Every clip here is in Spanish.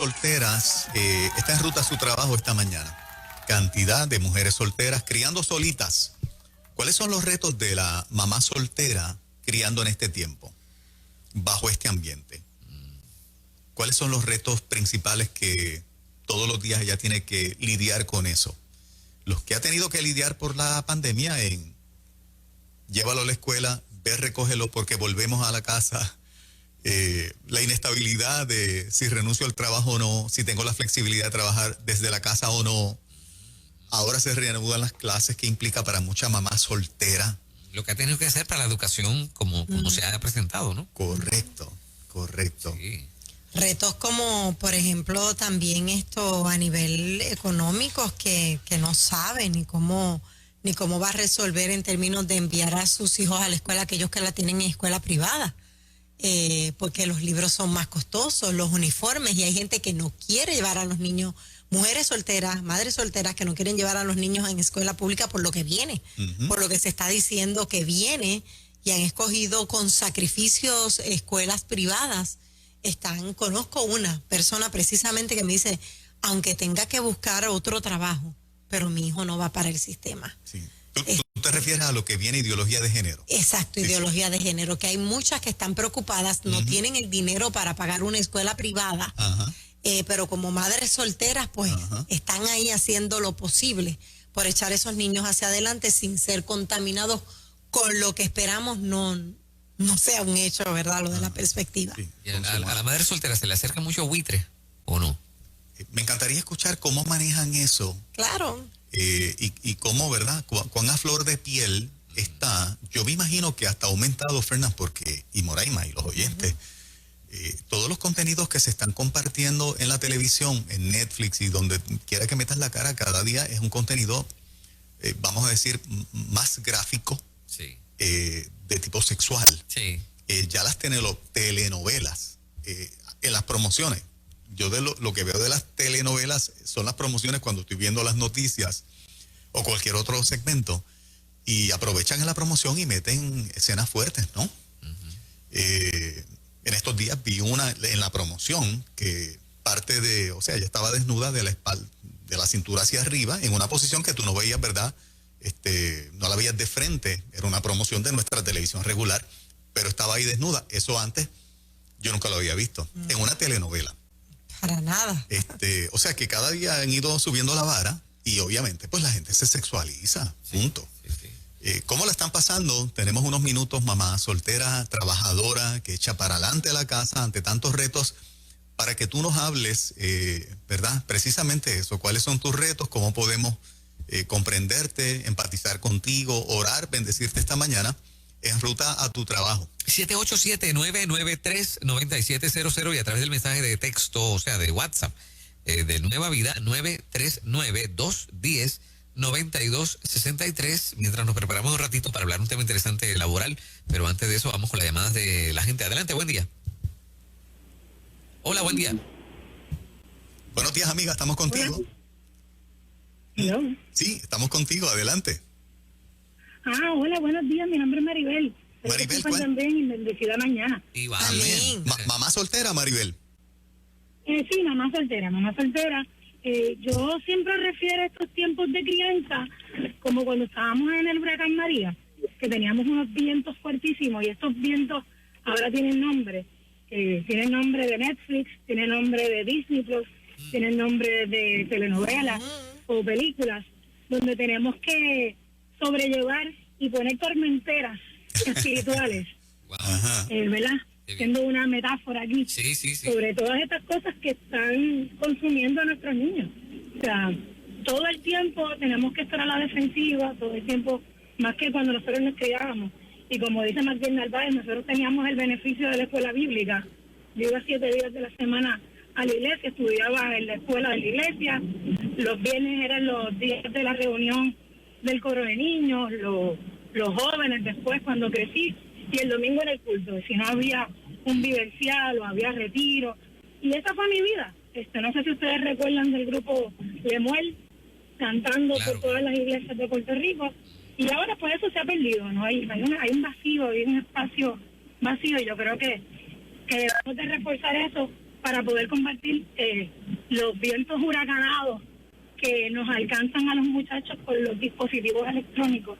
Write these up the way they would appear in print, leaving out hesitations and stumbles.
solteras está en ruta a su trabajo esta mañana. Cantidad de mujeres solteras criando solitas. ¿Cuáles son los retos de la mamá soltera criando en este tiempo, bajo este ambiente? ¿Cuáles son los retos principales que todos los días ella tiene que lidiar con eso? Los que ha tenido que lidiar por la pandemia en llévalo a la escuela, ve, recógelo porque volvemos a la casa. La inestabilidad de si renuncio al trabajo o no, si tengo la flexibilidad de trabajar desde la casa o no. Ahora se reanudan las clases, que implica para mucha mamá soltera. Lo que ha tenido que hacer para la educación como se ha presentado, ¿no? Correcto. Sí. Retos como, por ejemplo, también esto a nivel económico, que no sabe ni cómo va a resolver en términos de enviar a sus hijos a la escuela, aquellos que la tienen en escuela privada, porque los libros son más costosos, los uniformes, y hay gente que no quiere llevar a los niños, mujeres solteras, madres solteras que no quieren llevar a los niños en escuela pública por lo que viene, por lo que se está diciendo que viene, y han escogido con sacrificios escuelas privadas. Conozco una persona precisamente que me dice, aunque tenga que buscar otro trabajo, pero mi hijo no va para el sistema. Sí. ¿Tú te refieres a lo que viene ideología de género? Exacto, sí, ideología de género, que hay muchas que están preocupadas, no tienen el dinero para pagar una escuela privada, pero como madres solteras, pues están ahí haciendo lo posible por echar esos niños hacia adelante sin ser contaminados con lo que esperamos no sea un hecho, ¿verdad? Lo de la perspectiva. Sí. A la madre soltera se le acerca mucho buitre, ¿o no? Me encantaría escuchar cómo manejan eso. Claro. Y cómo, ¿verdad? Cuán a flor de piel está. Yo me imagino que hasta ha aumentado, Fernan, y Moraima y los oyentes, todos los contenidos que se están compartiendo en la televisión, en Netflix y donde quiera que metas la cara, cada día es un contenido, vamos a decir, más gráfico. Sí. De tipo sexual. Sí. Ya las telenovelas, en las promociones. Yo de lo que veo de las telenovelas son las promociones cuando estoy viendo las noticias o cualquier otro segmento, y aprovechan en la promoción y meten escenas fuertes, ¿no? En estos días vi una en la promoción que ella estaba desnuda de la espalda, de la cintura hacia arriba, en una posición que tú no veías, ¿verdad? No la veías de frente, era una promoción de nuestra televisión regular, pero estaba ahí desnuda. Eso antes yo nunca lo había visto en una telenovela. Para nada. O sea que cada día han ido subiendo la vara y obviamente pues la gente se sexualiza, punto. Sí. ¿Cómo la están pasando? Tenemos unos minutos, mamá soltera, trabajadora, que echa para adelante la casa ante tantos retos, para que tú nos hables, ¿verdad? Precisamente eso, ¿cuáles son tus retos? ¿Cómo podemos comprenderte, empatizar contigo, orar, bendecirte esta mañana en ruta a tu trabajo? 787-993-9700 y a través del mensaje de texto, o sea, de WhatsApp, de Nueva Vida, 939-210-9263. Mientras nos preparamos un ratito para hablar un tema interesante laboral, pero antes de eso vamos con las llamadas de la gente. Adelante, buen día. Hola, buen día. Buenos días, amiga, estamos contigo. Hello. Sí, estamos contigo, adelante. Hola, buenos días, mi nombre es Maribel. Maribel, también y bendecida mañana. Y va. Amén. Mamá soltera, Maribel. Sí, mamá soltera. Yo siempre refiero a estos tiempos de crianza como cuando estábamos en el huracán María, que teníamos unos vientos fuertísimos, y estos vientos ahora tienen nombre. Tienen nombre de Netflix, tienen nombre de Disney Plus, tienen nombre de telenovelas o películas, donde tenemos que sobrellevar y poner tormenteras espirituales, ¿verdad? Siendo una metáfora aquí sobre todas estas cosas que están consumiendo a nuestros niños. O sea, todo el tiempo tenemos que estar a la defensiva, todo el tiempo, más que cuando nosotros nos criábamos. Y como dice Martín Narváez, nosotros teníamos el beneficio de la escuela bíblica. Yo iba 7 días de la semana a la iglesia, estudiaba en la escuela de la iglesia. Los viernes eran los días de la reunión del coro de niños, los jóvenes después cuando crecí, y el domingo era el culto. Si no había un vivencial o había retiro. Y esa fue mi vida. No sé si ustedes recuerdan del grupo Lemuel, cantando por todas las iglesias de Puerto Rico. Y ahora pues eso se ha perdido, ¿no? Hay un vacío, hay un espacio vacío. Yo creo que debemos de reforzar eso para poder combatir los vientos huracanados que nos alcanzan a los muchachos por los dispositivos electrónicos.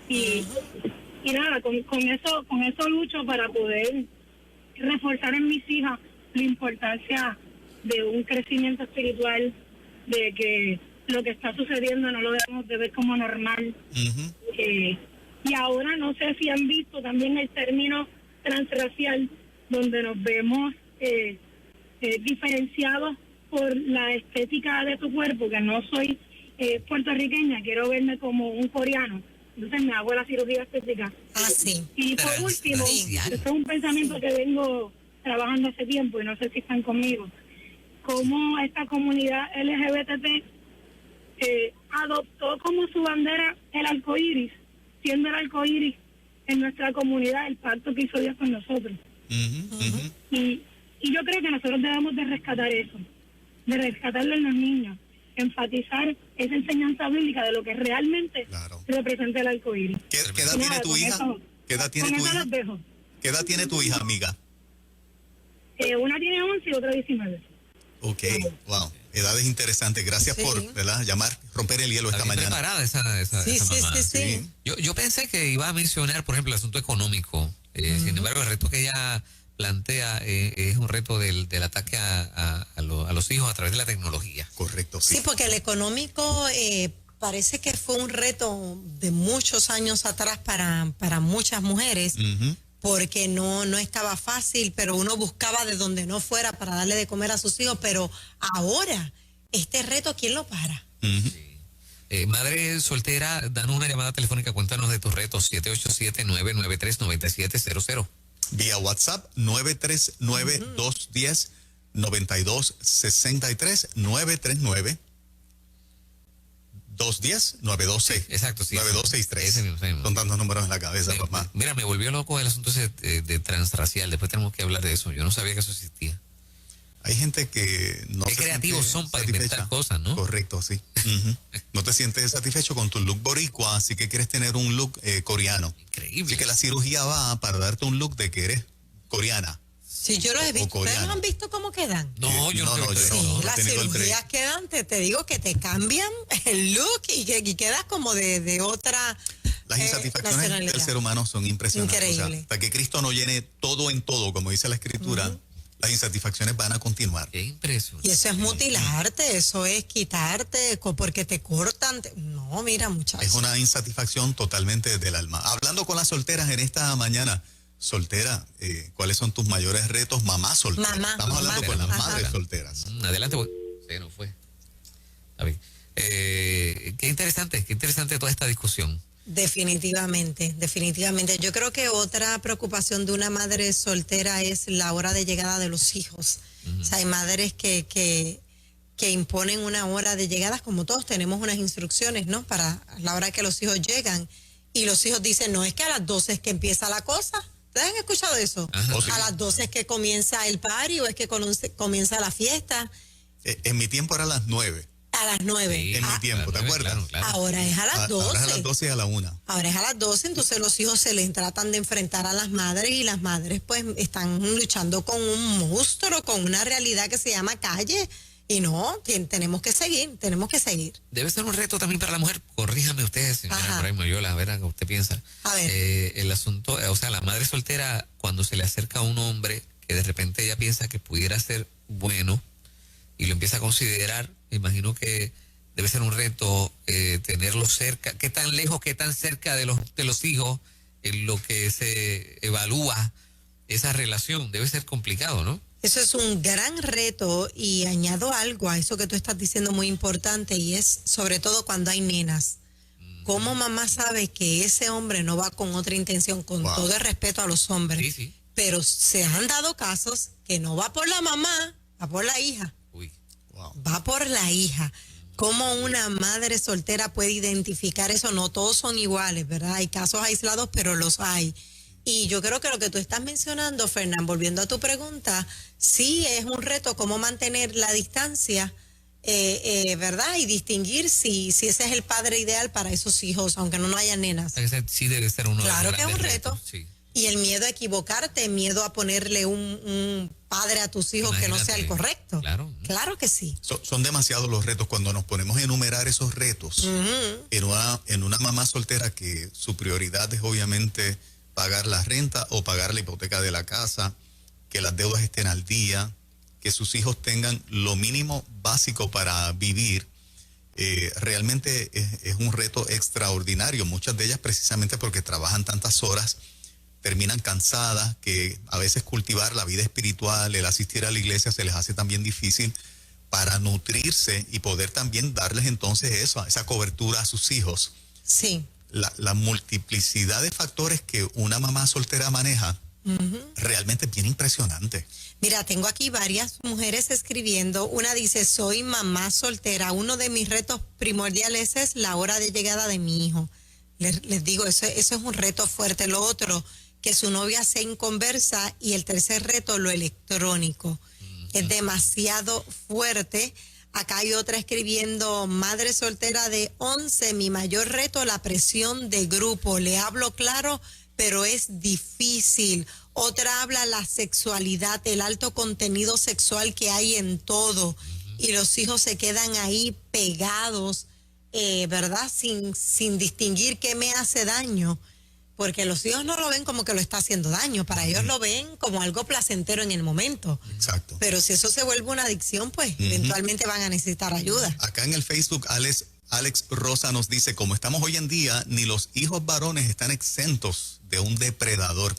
Y nada, con eso lucho para poder reforzar en mis hijas la importancia de un crecimiento espiritual, de que lo que está sucediendo no lo debemos de ver como normal. Y ahora no sé si han visto también el término transracial, donde nos vemos diferenciados por la estética de tu cuerpo, que no soy puertorriqueña, quiero verme como un coreano, entonces me hago la cirugía estética. Sí. Y por último, esto es un pensamiento que vengo trabajando hace tiempo y no sé si están conmigo, cómo esta comunidad LGBT adoptó como su bandera el arco iris, siendo el arco iris en nuestra comunidad el pacto que hizo Dios con nosotros. Y yo creo que nosotros debemos de rescatar eso, de rescatarlo en los niños, enfatizar esa enseñanza bíblica de lo que realmente representa el arco iris. ¿Qué edad tiene tu hija? ¿Qué edad tiene tu hija? ¿Qué edad tiene tu hija, amiga? Una tiene 11 y otra 19. Ok, wow. Edades interesantes. Gracias por, ¿verdad?, llamar, romper el hielo esta mañana. Preparada esa mamá. Sí. Yo pensé que iba a mencionar, por ejemplo, el asunto económico. Sin embargo, el reto que ella plantea es un reto del ataque a los hijos a través de la tecnología. Correcto, sí. Sí, porque el económico parece que fue un reto de muchos años atrás para muchas mujeres, porque no estaba fácil, pero uno buscaba de donde no fuera para darle de comer a sus hijos, pero ahora, este reto, ¿quién lo para? Madre soltera, danos una llamada telefónica, cuéntanos de tus retos, 787-993-9700. Vía WhatsApp, 939-210-9263, 939-210-926. Exacto, sí. 9263. Ese mismo. Son tantos números en la cabeza, papá. Mira, me volvió loco el asunto ese de transracial. Después tenemos que hablar de eso. Yo no sabía que eso existía. Hay gente que no Qué se creativos siente son para satisfecha. inventar cosas, ¿no? Correcto, sí. No te sientes satisfecho con tu look boricua, así que quieres tener un look coreano. Increíble. Así que la cirugía va para darte un look de que eres coreana. Sí, yo lo he visto. ¿Ustedes no han visto cómo quedan? No, yo no. Sí, he las tenido el break. cirugías quedan, te digo que te cambian el look y quedas como de otra Las insatisfacciones del nacionalidad. ser humano son impresionantes. Increíble. O sea, hasta que Cristo no llene todo en todo, como dice la Escritura, las insatisfacciones van a continuar. Qué impresionante. Y eso es mutilarte, eso es quitarte, porque te cortan. No, mira, muchachos. Es una insatisfacción totalmente del alma. Hablando con las solteras en esta mañana, soltera, ¿cuáles son tus mayores retos? Mamá soltera. Estamos hablando con las madres solteras. Adelante, se nos fue. A ver. Qué interesante toda esta discusión. Definitivamente. Yo creo que otra preocupación de una madre soltera es la hora de llegada de los hijos. O sea, hay madres que imponen una hora de llegada, como todos tenemos unas instrucciones, ¿no? Para la hora que los hijos llegan. Y los hijos dicen, no, es que a las 12 es que empieza la cosa. ¿Ustedes han escuchado eso? A las 12 es que comienza el party o es que comienza la fiesta. En mi tiempo era a las 9. A las 9. Sí, En mi tiempo, ¿te acuerdas? Claro. Ahora es a las 12. Ahora es a las 12 y a la 1. Ahora es a las 12, entonces los hijos se les tratan de enfrentar a las madres y las madres pues están luchando con un monstruo, con una realidad que se llama calle. Y no, tenemos que seguir. Debe ser un reto también para la mujer. Corríjame usted, señora Mayuela, a ver qué usted piensa. A ver. El asunto, o sea, la madre soltera, cuando se le acerca a un hombre que de repente ella piensa que pudiera ser bueno y lo empieza a considerar, me imagino que debe ser un reto tenerlo cerca. ¿Qué tan lejos, qué tan cerca de los hijos en lo que se evalúa esa relación? Debe ser complicado, ¿no? Eso es un gran reto y añado algo a eso que tú estás diciendo muy importante y es sobre todo cuando hay nenas. ¿Cómo mamá sabe que ese hombre no va con otra intención, con todo el respeto a los hombres? Sí. Pero se han dado casos que no va por la mamá, va por la hija. Uy. Va por la hija. ¿Cómo una madre soltera puede identificar eso? No todos son iguales, ¿verdad? Hay casos aislados, pero los hay. Y yo creo que lo que tú estás mencionando, Fernán, volviendo a tu pregunta, sí es un reto cómo mantener la distancia, ¿verdad? Y distinguir si ese es el padre ideal para esos hijos, aunque no haya nenas. Sí debe ser uno de los Claro que es un grandes reto. retos, sí. Y el miedo a equivocarte, miedo a ponerle un padre a tus hijos que no sea el Imagínate. correcto. Claro. Que sí. Son demasiados los retos. Cuando nos ponemos a enumerar esos retos, en una mamá soltera que su prioridad es obviamente pagar la renta o pagar la hipoteca de la casa, que las deudas estén al día, que sus hijos tengan lo mínimo básico para vivir, realmente es un reto extraordinario. Muchas de ellas precisamente porque trabajan tantas horas, terminan cansadas, que a veces cultivar la vida espiritual, el asistir a la iglesia se les hace también difícil para nutrirse y poder también darles entonces eso, esa cobertura a sus hijos. Sí. La multiplicidad de factores que una mamá soltera maneja realmente es bien impresionante. Mira, tengo aquí varias mujeres escribiendo. Una dice, soy mamá soltera. Uno de mis retos primordiales es la hora de llegada de mi hijo. Les digo, eso es un reto fuerte. Lo otro, que su novia se inconversa. Y el tercer reto, lo electrónico. Es demasiado fuerte. Acá hay otra escribiendo, madre soltera de 11, mi mayor reto, la presión de grupo. Le hablo claro, pero es difícil. Otra habla la sexualidad, el alto contenido sexual que hay en todo. Y los hijos se quedan ahí pegados, ¿verdad? Sin distinguir qué me hace daño. Porque los hijos no lo ven como que lo está haciendo daño. Para ellos lo ven como algo placentero en el momento. Exacto. Pero si eso se vuelve una adicción, pues eventualmente van a necesitar ayuda. Acá en el Facebook, Alex Rosa nos dice, como estamos hoy en día, ni los hijos varones están exentos de un depredador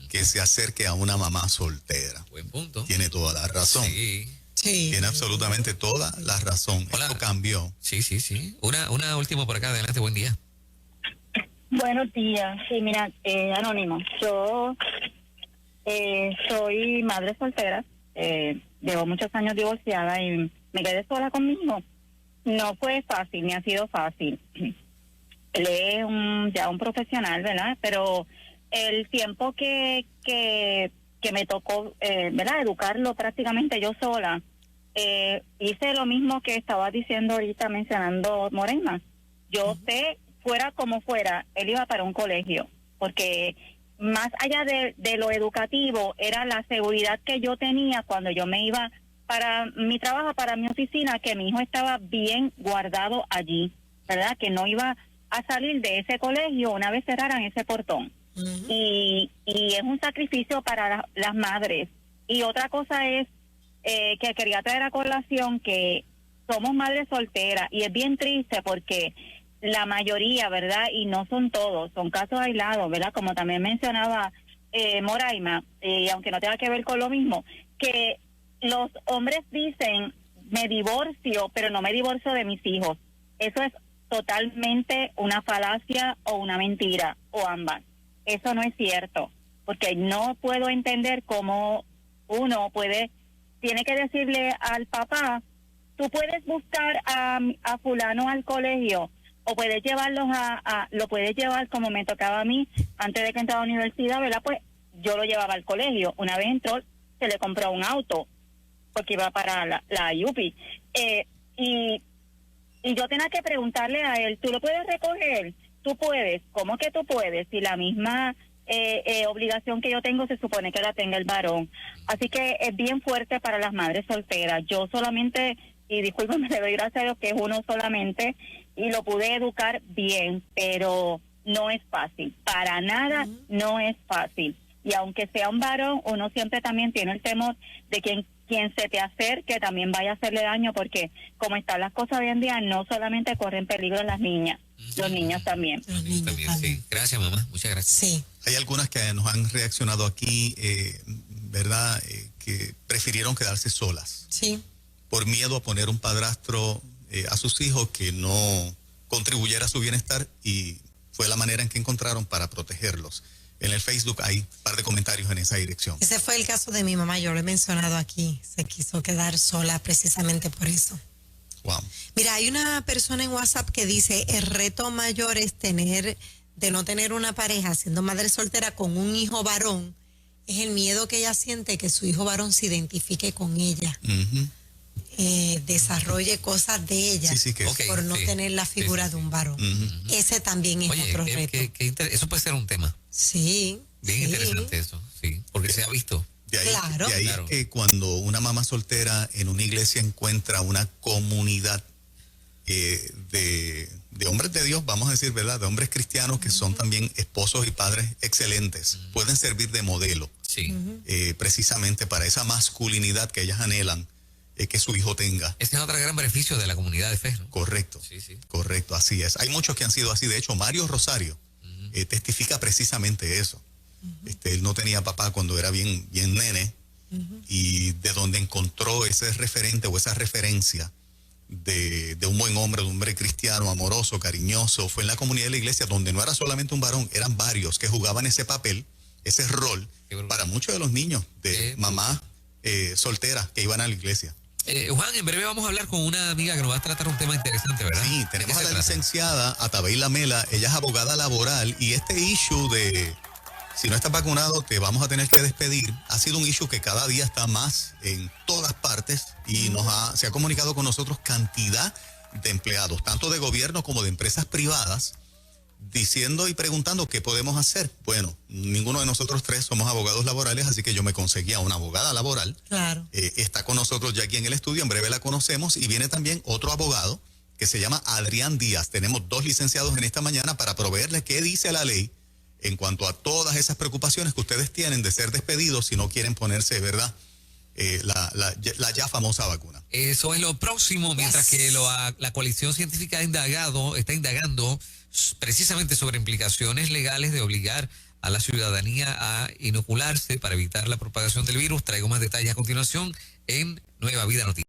que se acerque a una mamá soltera. Buen punto. Tiene toda la razón. Sí. Sí. Tiene absolutamente toda la razón. Hola. Esto cambió. Sí. Una última por acá, adelante, buen día. Buenos días. Sí, mira, Anónimo, yo soy madre soltera, llevo muchos años divorciada y me quedé sola con mi hijo. No fue fácil, ni ha sido fácil. Él es ya un profesional, ¿verdad? Pero el tiempo que me tocó, ¿verdad? Educarlo prácticamente yo sola, hice lo mismo que estaba diciendo ahorita mencionando Morena. Yo sé, fuera como fuera, él iba para un colegio, porque más allá de lo educativo, era la seguridad que yo tenía cuando yo me iba para mi trabajo, para mi oficina, que mi hijo estaba bien guardado allí, ¿verdad? Que no iba a salir de ese colegio una vez cerraran ese portón. Y es un sacrificio para las madres. Y otra cosa es que quería traer a colación que somos madres solteras, y es bien triste porque la mayoría, ¿verdad? Y no son todos, son casos aislados, ¿verdad? Como también mencionaba Moraima, y aunque no tenga que ver con lo mismo, que los hombres dicen, me divorcio, pero no me divorcio de mis hijos. Eso es totalmente una falacia o una mentira, o ambas. Eso no es cierto, porque no puedo entender cómo uno tiene que decirle al papá, tú puedes buscar a fulano al colegio, o puedes llevarlos lo puedes llevar como me tocaba a mí antes de que entrara a la universidad, ¿verdad? Pues yo lo llevaba al colegio. Una vez entró, se le compró un auto porque iba para la UPI. Y yo tenía que preguntarle a él, ¿tú lo puedes recoger? Tú puedes. ¿Cómo que tú puedes? Si la misma obligación que yo tengo se supone que la tenga el varón. Así que es bien fuerte para las madres solteras. Yo solamente, y discúlpame, le doy gracias a Dios que es uno solamente, y lo pude educar bien, pero no es fácil, para nada no es fácil. Y aunque sea un varón, uno siempre también tiene el temor de quien se te acerque también vaya a hacerle daño, porque como están las cosas hoy en día, no solamente corren peligro las niñas, los niños también. Los niños También, también. sí. Gracias, mamá, muchas gracias. Sí. Hay algunas que nos han reaccionado aquí, ¿verdad? Que prefirieron quedarse solas Sí. por miedo a poner un padrastro a sus hijos que no contribuyera a su bienestar, y fue la manera en que encontraron para protegerlos. En el Facebook hay un par de comentarios en esa dirección. Ese fue el caso de mi mamá, yo lo he mencionado aquí. Se quiso quedar sola precisamente por eso. Wow. Mira, hay una persona en WhatsApp que dice, el reto mayor es de no tener una pareja siendo madre soltera con un hijo varón, es el miedo que ella siente que su hijo varón se identifique con ella, desarrolle cosas de ella, Sí, que Ok. por no sí, tener la figura sí, de un varón. Ujú. Ese también es Oye, otro reto. eso puede ser un tema Sí. bien sí. interesante eso, sí, porque se ha visto. Claro. De ahí Claro. es que cuando una mamá soltera en una iglesia encuentra una comunidad de hombres de Dios, vamos a decir, ¿verdad? De hombres cristianos que son también esposos y padres excelentes, pueden servir de modelo Sí. precisamente para esa masculinidad que ellas anhelan que su hijo tenga. Ese es otro gran beneficio de la comunidad de fe, ¿no? Correcto, Sí, sí. correcto, así es. Hay muchos que han sido así. De hecho, Mario Rosario testifica precisamente eso. Él no tenía papá cuando era bien nene, y de donde encontró ese referente o esa referencia de un buen hombre, de un hombre cristiano, amoroso, cariñoso, fue en la comunidad de la iglesia, donde no era solamente un varón, eran varios que jugaban ese papel, ese rol, para muchos de los niños de mamá solteras que iban a la iglesia. Juan, en breve vamos a hablar con una amiga que nos va a tratar un tema interesante, ¿verdad? Sí, tenemos ¿De a qué la se trata? licenciada Atabey Lamela, ella es abogada laboral, y este issue de si no estás vacunado te vamos a tener que despedir, ha sido un issue que cada día está más en todas partes, y se ha comunicado con nosotros cantidad de empleados, tanto de gobierno como de empresas privadas, diciendo y preguntando qué podemos hacer. Bueno, ninguno de nosotros tres somos abogados laborales, así que yo me conseguí a una abogada laboral. Claro. Está con nosotros ya aquí en el estudio, en breve la conocemos, y viene también otro abogado que se llama Adrián Díaz. Tenemos 2 licenciados en esta mañana para proveerles qué dice la ley en cuanto a todas esas preocupaciones que ustedes tienen de ser despedidos si no quieren ponerse, ¿verdad?, la ya famosa vacuna. Eso es lo próximo, mientras que la coalición científica está indagando precisamente sobre implicaciones legales de obligar a la ciudadanía a inocularse para evitar la propagación del virus. Traigo más detalles a continuación en Nueva Vida Noticias.